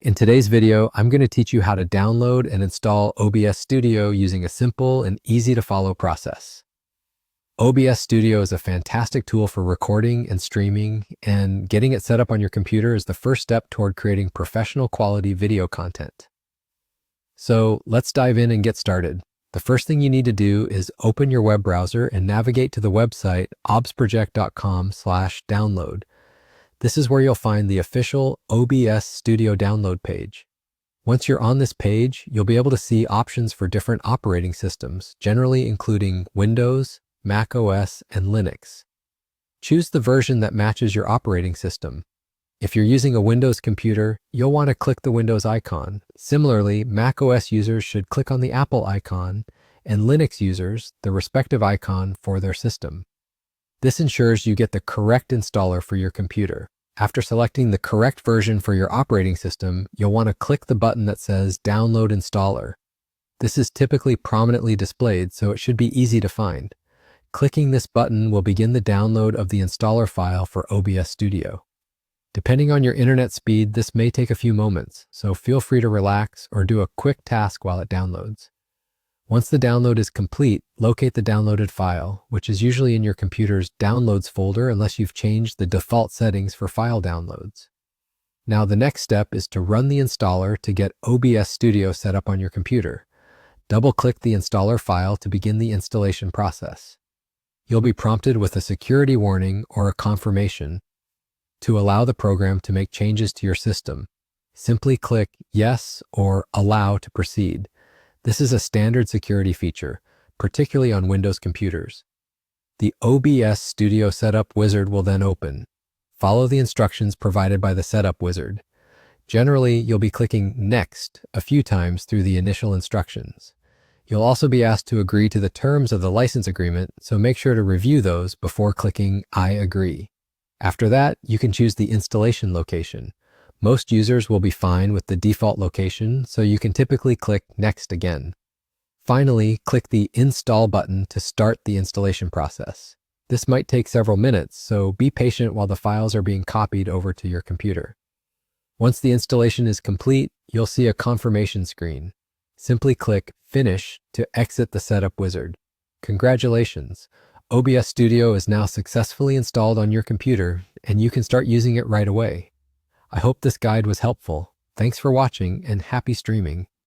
In today's video, I'm going to teach you how to download and install OBS Studio using a simple and easy to follow process. OBS Studio is a fantastic tool for recording and streaming, and getting it set up on your computer is the first step toward creating professional quality video content. So let's dive in and get started. The first thing you need to do is open your web browser and navigate to the website obsproject.com/download. This is where you'll find the official OBS Studio download page. Once you're on this page, you'll be able to see options for different operating systems, generally including Windows, Mac OS, and Linux. Choose the version that matches your operating system. If you're using a Windows computer, you'll want to click the Windows icon. Similarly, Mac OS users should click on the Apple icon, and Linux users, the respective icon for their system. This ensures you get the correct installer for your computer. After selecting the correct version for your operating system, you'll want to click the button that says Download Installer. This is typically prominently displayed, so it should be easy to find. Clicking this button will begin the download of the installer file for OBS Studio. Depending on your internet speed, this may take a few moments, so feel free to relax or do a quick task while it downloads. Once the download is complete, locate the downloaded file, which is usually in your computer's Downloads folder unless you've changed the default settings for file downloads. Now the next step is to run the installer to get OBS Studio set up on your computer. Double-click the installer file to begin the installation process. You'll be prompted with a security warning or a confirmation to allow the program to make changes to your system. Simply click Yes or Allow to proceed. This is a standard security feature, particularly on Windows computers. The OBS Studio Setup Wizard will then open. Follow the instructions provided by the Setup Wizard. Generally, you'll be clicking Next a few times through the initial instructions. You'll also be asked to agree to the terms of the license agreement, so make sure to review those before clicking I agree. After that, you can choose the installation location. Most users will be fine with the default location, so you can typically click Next again. Finally, click the Install button to start the installation process. This might take several minutes, so be patient while the files are being copied over to your computer. Once the installation is complete, you'll see a confirmation screen. Simply click Finish to exit the Setup Wizard. Congratulations! OBS Studio is now successfully installed on your computer, and you can start using it right away. I hope this guide was helpful. Thanks for watching and happy streaming.